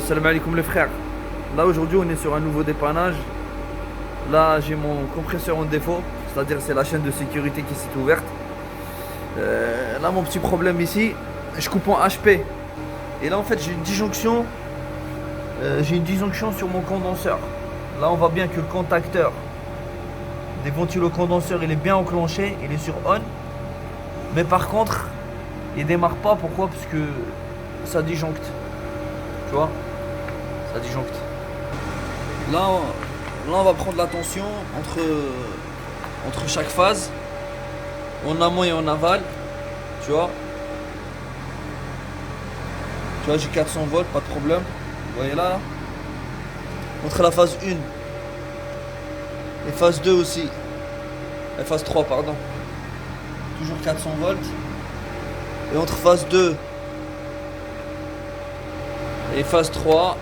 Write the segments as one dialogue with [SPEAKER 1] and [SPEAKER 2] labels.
[SPEAKER 1] Salam alaikum les frères. Là aujourd'hui on est sur un nouveau dépannage. Là j'ai mon compresseur en défaut, c'est-à-dire c'est la chaîne de sécurité qui s'est ouverte. Là mon petit problème ici, je coupe en HP. Et là en fait j'ai une disjonction. Sur mon condenseur. Là on voit bien que le contacteur des ventilo-condenseurs il est bien enclenché, il est sur on. Mais par contre il démarre pas, pourquoi? Parce que ça disjoncte. Tu vois, ça disjoncte. Là, on va prendre la tension entre chaque phase, en amont et en aval. Tu vois, j'ai 400 volts, pas de problème. Vous voyez là, entre la phase 1 et phase 2 aussi, et phase 3, pardon. Toujours 400 volts. Et entre phase 2 et phase 3,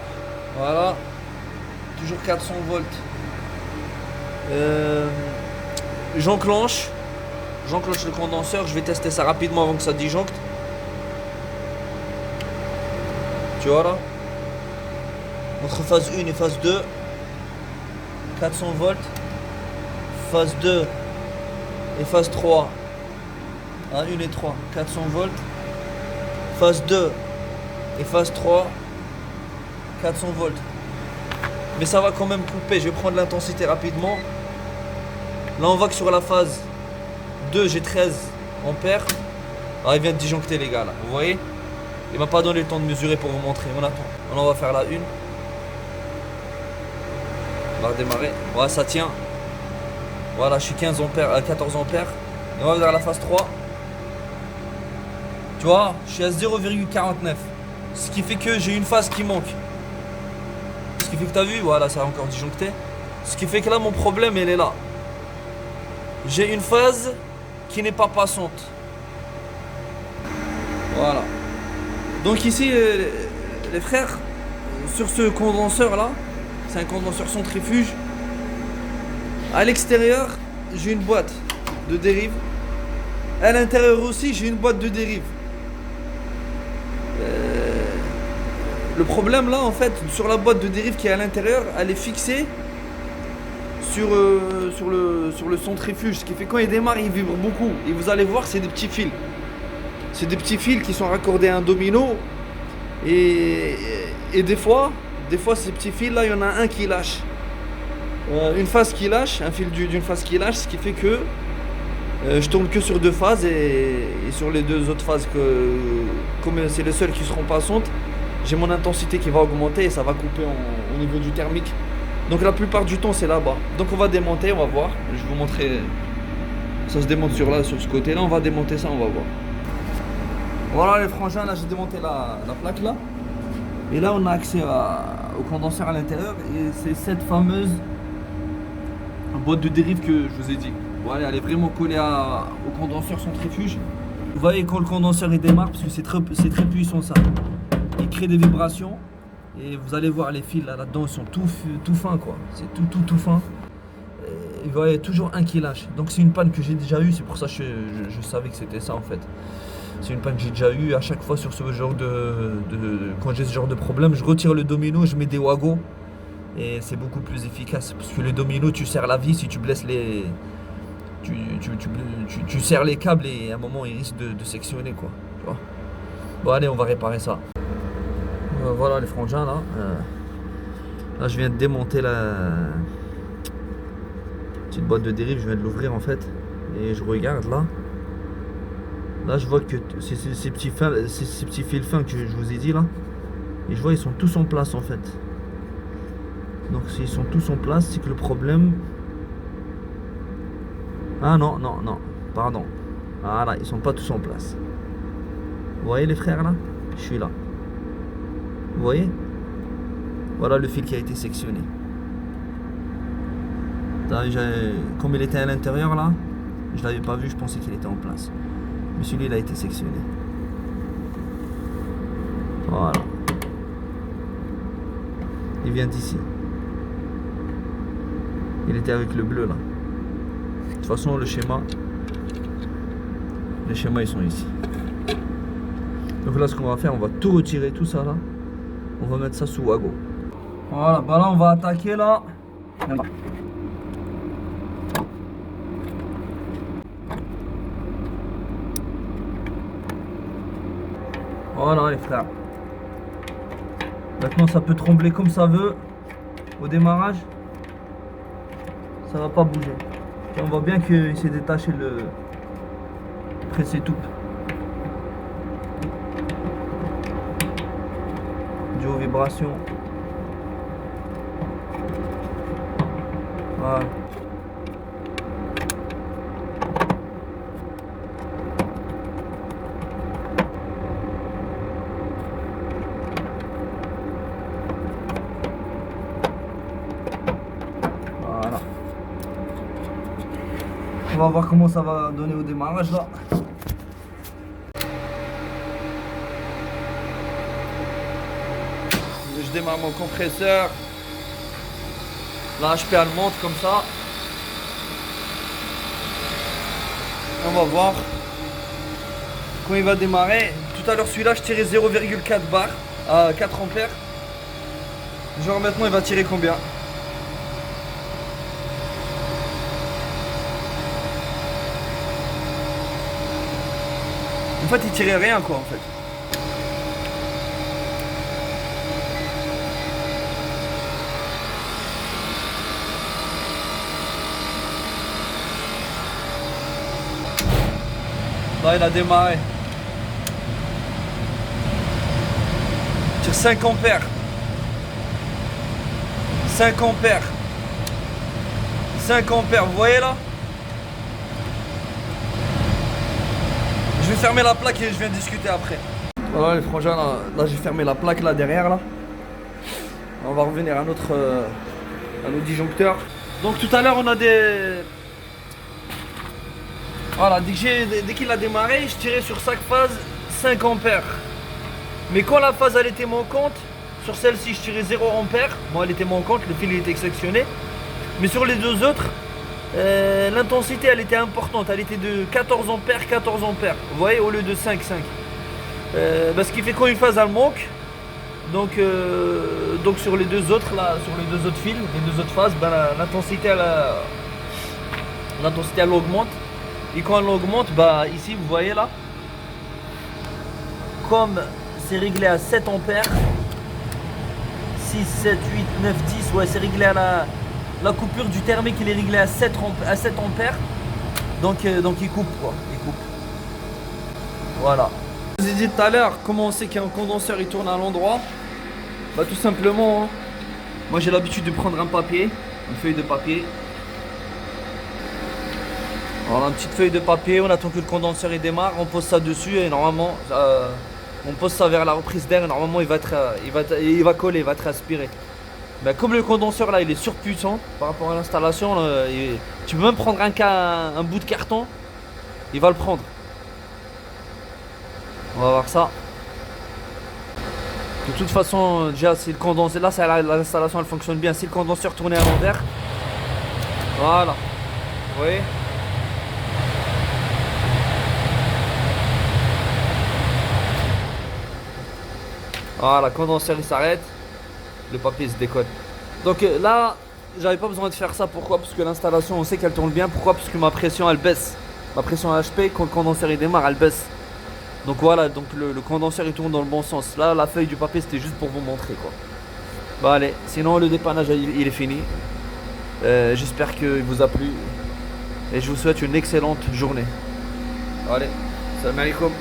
[SPEAKER 1] voilà, toujours 400 volts. J'enclenche le condenseur, je vais tester ça rapidement avant que ça disjoncte. Tu vois là, entre phase 1 et phase 2, 400 volts. Phase 2 et phase 3, 1 et 3, 400 volts. Phase 2 et phase 3, 400 volts. Mais ça va quand même couper. Je vais prendre l'intensité rapidement. Là on voit que sur la phase 2 j'ai 13 ampères. Ah, il vient de disjoncter les gars là. Vous voyez, il m'a pas donné le temps de mesurer pour vous montrer. On attend. Là on va faire la 1. On va redémarrer. Voilà, ça tient. Voilà, je suis 15 ampères, 14 ampères. Et on va vers la phase 3. Tu vois, je suis à 0,49. Ce qui fait que j'ai une phase qui manque. Ce qui fait que t'as vu, voilà, ça a encore disjoncté. Ce qui fait que là, mon problème, il est là. J'ai une phase qui n'est pas passante. Voilà. Donc ici, les frères, sur ce condenseur là, c'est un condenseur centrifuge. À l'extérieur, j'ai une boîte de dérive. À l'intérieur aussi, j'ai une boîte de dérive. Le problème là en fait, sur la boîte de dérive qui est à l'intérieur, elle est fixée sur le centrifuge, ce qui fait quand il démarre il vibre beaucoup. Et vous allez voir, c'est des petits fils. C'est des petits fils qui sont raccordés à un domino. Et des fois ces petits fils là, il y en a un qui lâche. Une phase qui lâche, un fil d'une phase qui lâche, ce qui fait que je tourne que sur deux phases et sur les deux autres phases, comme c'est les seules qui seront passantes, j'ai mon intensité qui va augmenter et ça va couper au niveau du thermique. Donc la plupart du temps c'est là-bas. Donc on va démonter, on va voir. Je vais vous montrer. Ça se démonte sur ce côté là, on va démonter ça, on va voir. Voilà les frangins, là j'ai démonté la plaque là. Et là on a accès au condenseur à l'intérieur. Et c'est cette fameuse boîte de dérive que je vous ai dit. Voilà, elle est vraiment collée au condenseur centrifuge. Vous voyez quand le condenseur il démarre, parce que c'est très puissant ça. Il crée des vibrations et vous allez voir les fils là-dedans, ils sont tout fins quoi. C'est tout fin. Et vous voyez toujours un qui lâche. Donc c'est une panne que j'ai déjà eue, c'est pour ça que je savais que c'était ça en fait. C'est une panne que j'ai déjà eue à chaque fois sur ce genre quand j'ai ce genre de problème, je retire le domino, je mets des wagons et c'est beaucoup plus efficace parce que le domino tu serres la vis, si tu blesses les tu serres les câbles et à un moment ils risquent de sectionner quoi. Tu vois. Bon allez, on va réparer ça. Voilà les frangins là. Là je viens de démonter la petite boîte de dérive, je viens de l'ouvrir en fait. Et je regarde là. Là je vois que ces petits fils fins que je vous ai dit là. Et je vois ils sont tous en place en fait. Donc s'ils sont tous en place, c'est que le problème... Ah non, pardon. Ah là, ils sont pas tous en place. Vous voyez les frères là? Je suis là. Vous voyez? Voilà le fil qui a été sectionné. Comme il était à l'intérieur là, je l'avais pas vu, je pensais qu'il était en place. Mais celui-là il a été sectionné. Voilà. Il vient d'ici. Il était avec le bleu là. De toute façon les schémas ils sont ici. Donc là ce qu'on va faire, on va tout retirer, tout ça là. On va mettre ça sous wagon. Voilà, bah là on va attaquer là. Voilà les frères. Maintenant ça peut trembler comme ça veut. Au démarrage, ça va pas bouger. Et on voit bien qu'il s'est détaché le pressé tout. Dû aux vibrations. Voilà. Voilà. On va voir comment ça va donner au démarrage là. Je démarre mon compresseur. La HP elle monte comme ça. On va voir quand il va démarrer. Tout à l'heure celui-là je tirais 0,4 bar à 4 ampères. Genre maintenant il va tirer combien? En fait il tirait rien quoi en fait. Là il a démarré. Il tire 5 ampères. 5 ampères. 5 ampères, vous voyez là? Je vais fermer la plaque et je viens discuter après. Voilà les frangins, là j'ai fermé la plaque là derrière là. On va revenir à notre disjoncteur. Donc tout à l'heure on a des... Voilà, dès qu'il a démarré, je tirais sur chaque phase 5 ampères. Mais quand la phase elle était manquante, sur celle-ci je tirais 0 ampères. Bon elle était manquante, le fil il était sectionné. Mais sur les deux autres, l'intensité elle était importante, elle était de 14 ampères, 14 ampères. Vous voyez, au lieu de 5, 5. Ce qui fait quand une phase elle manque, donc sur les deux autres là, sur les deux autres fils, les deux autres phases, ben, l'intensité elle augmente. Et quand elle augmente, bah ici vous voyez là, comme c'est réglé à 7 ampères, 6, 7, 8, 9, 10, ouais c'est réglé à la coupure du thermique, il est réglé à 7 ampères, donc il coupe quoi, il coupe. Voilà. Je vous ai dit tout à l'heure, comment on sait qu'un condenseur il tourne à l'endroit? Bah tout simplement, hein. Moi j'ai l'habitude de prendre un papier, une feuille de papier. Voilà, une petite feuille de papier, on attend que le condenseur il démarre, on pose ça dessus et normalement on pose ça vers la reprise d'air et normalement il va coller, il va être aspiré. Mais comme le condenseur là il est surpuissant par rapport à l'installation, tu peux même prendre un bout de carton, il va le prendre. On va voir ça. De toute façon déjà si le condenseur, là l'installation elle fonctionne bien, si le condenseur tournait à l'envers, voilà, vous voyez. Voilà, condenseur il s'arrête, le papier se décolle. Donc là, j'avais pas besoin de faire ça. Pourquoi? Parce que l'installation, on sait qu'elle tourne bien. Pourquoi? Parce que ma pression elle baisse. Ma pression HP, quand le condenseur il démarre, elle baisse. Donc voilà, donc le condenseur il tourne dans le bon sens. Là, la feuille du papier c'était juste pour vous montrer quoi. Bah allez, sinon le dépannage il est fini. J'espère qu'il vous a plu. Et je vous souhaite une excellente journée. Allez, salam alaikum.